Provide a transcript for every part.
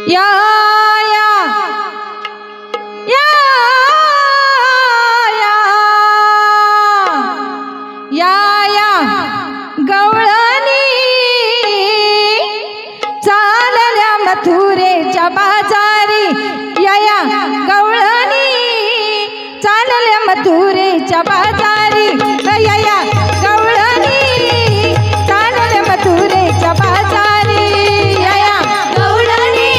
या या या या या गवळणी चालल्या मथुरेच्या बाजारी या गवळणी चालल्या मथुरेच्या बाजारी या गवळणी चालल्या मथुरेच्या बाजारी या गवळणी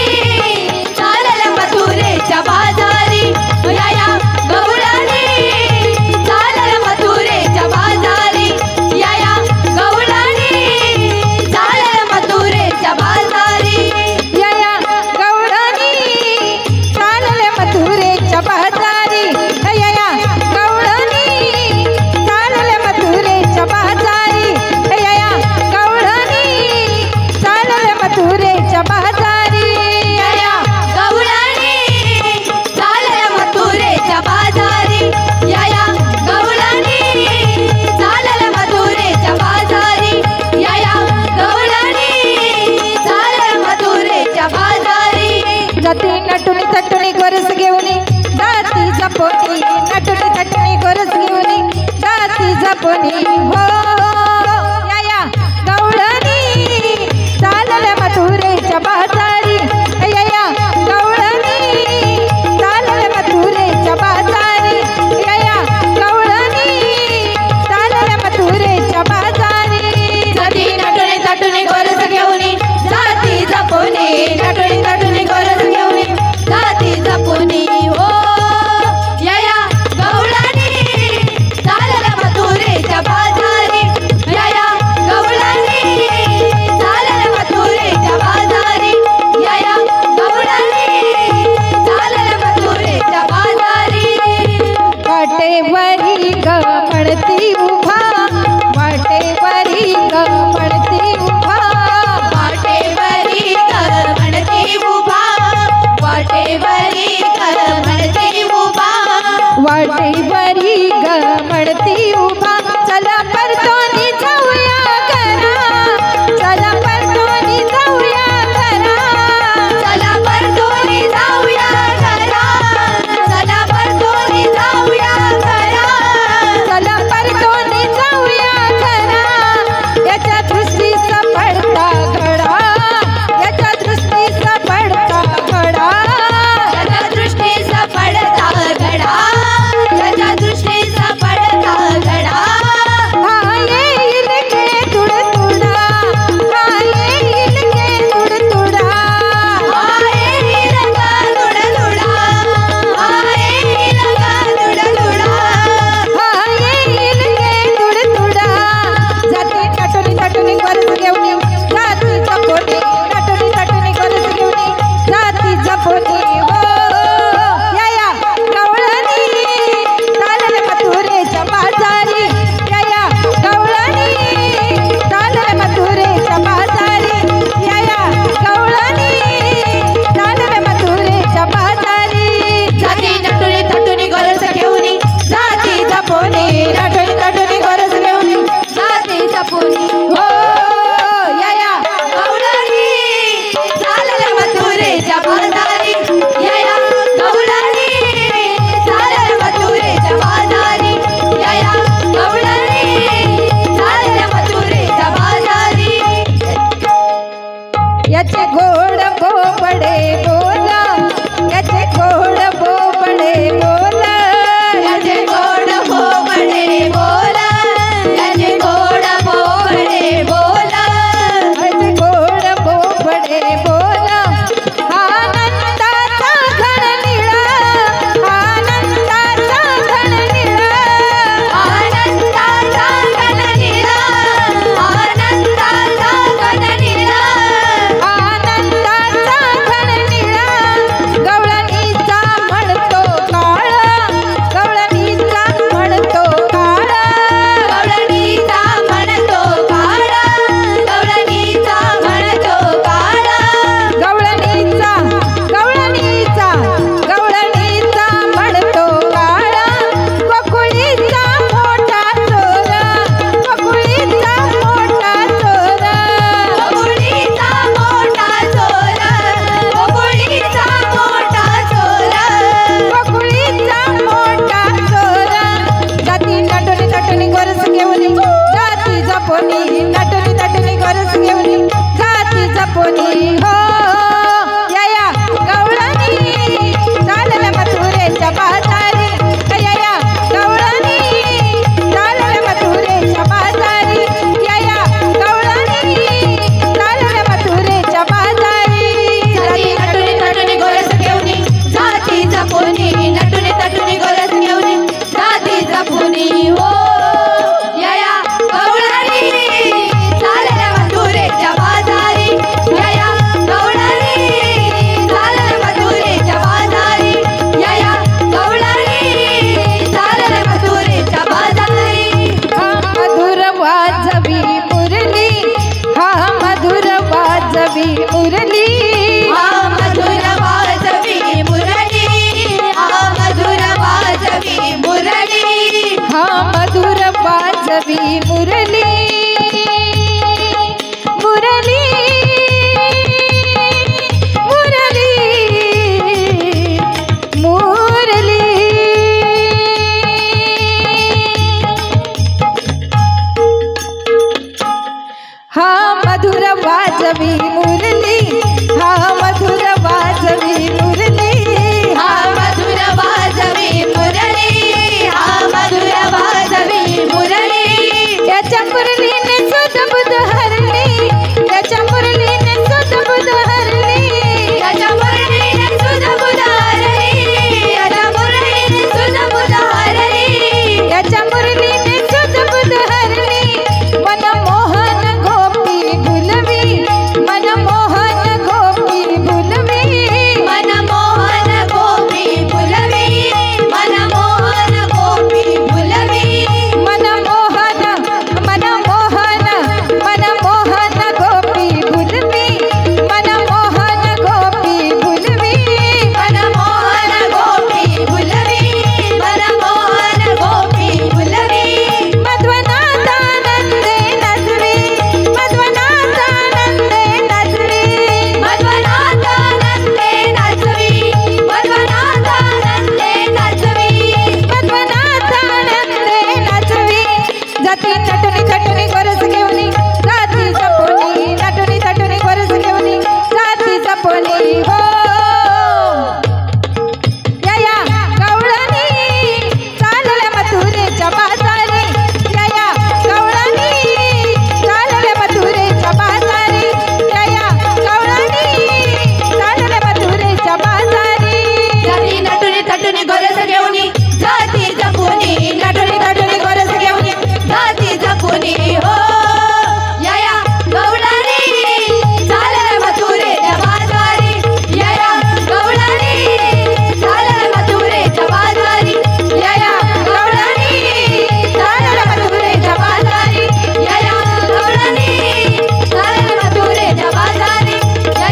वाजवी मुरली हा मधुर वाजवी मुरली हा मधुर वाजवी मुरली हा मधुर वाजवी मुरली मुरली मुरली मुरली हा मधुर वाजवी मुरली हा मधुर वाजवी मुरली हा मधुर वाजवी मुरली हा मधुर वाजवी मुरली त्याच्या मुरलीने सुध बुध हरली त्याच्या मुरलीने सुध बुध हरली त्याच्या मुरलीने सुध बुध हरली त्याच्या मुरलीने सुध बुध हरली त्याच्या मुरलीने सुध बुध हरली मनमोहन गोपी भुलवी मनमोहन गोपी भुलवी मनमोहन गोपी फुलवी मनमोहन गोपी फुलवी मनमोहन मनमोहन मनमोहन गोपी भुलवी मनमोहन गोपी भुलवी मनमोहन गोपी फुलवी मनमोहन गोपी फुलवी मध्वनाथानंदे नजवी मध्वनाथानंदे नजवी मध्वनाथानंदे नाचवी मध्वनाथानंदे नाचवी मध्वनाथानंदे नजवी जाती नटुनी थटुनी गोरस घेऊनी जाती जपोनी नटुनी थटुनी गोरस घेऊनी जाती जपोनी हो या गवळणी चालल्या मथुरेच्या बाजारी या गवळणी चालल्या मथुरेच्या बाजारी या गवळणी चालल्या मथुरेच्या बाजारी जाती नटुनी थटुनी गोरस घेऊनी जाती जपुनी नटुनी थटुनी गोरस घेऊनी जाती जपुनी हो या गवळणी चालल्या मथुरेच्या बाजारी या गवळणी चालल्या मथुरेच्या बाजारी या गवळणी चालल्या मथुरेच्या बाजारी या गवळणी चालल्या मथुरेच्या बाजारी या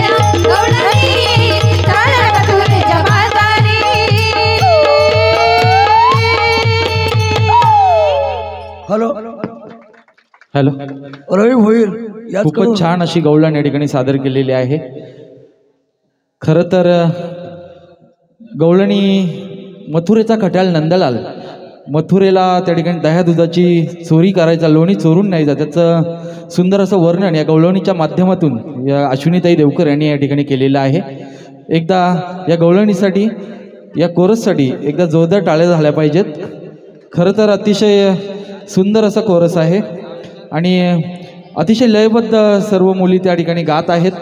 गवळणी चालल्या मथुरेच्या बाजारी हॅलो हॅलो. रवी होईल याच करून. खूपच छान अशी गवळण या ठिकाणी सादर केलेली आहे. खरं तर गवळणी मथुरेचा खट्याळ नंदलाल मथुरेला त्या ठिकाणी दह्या दुधाची चोरी करायचा, लोणी चोरून न्यायचा, त्याचं सुंदर असं वर्णन या गवळणीच्या माध्यमातून या अश्विनीताई देवकर यांनी या ठिकाणी केलेलं आहे. एकदा या गवळणीसाठी या कोरससाठी एकदा जोरदार टाळ्या झाल्या पाहिजेत. खरं तर अतिशय सुंदर असा कोरस आहे आणि अतिशय लयबद्ध सर्व मुली त्या ठिकाणी गात आहेत.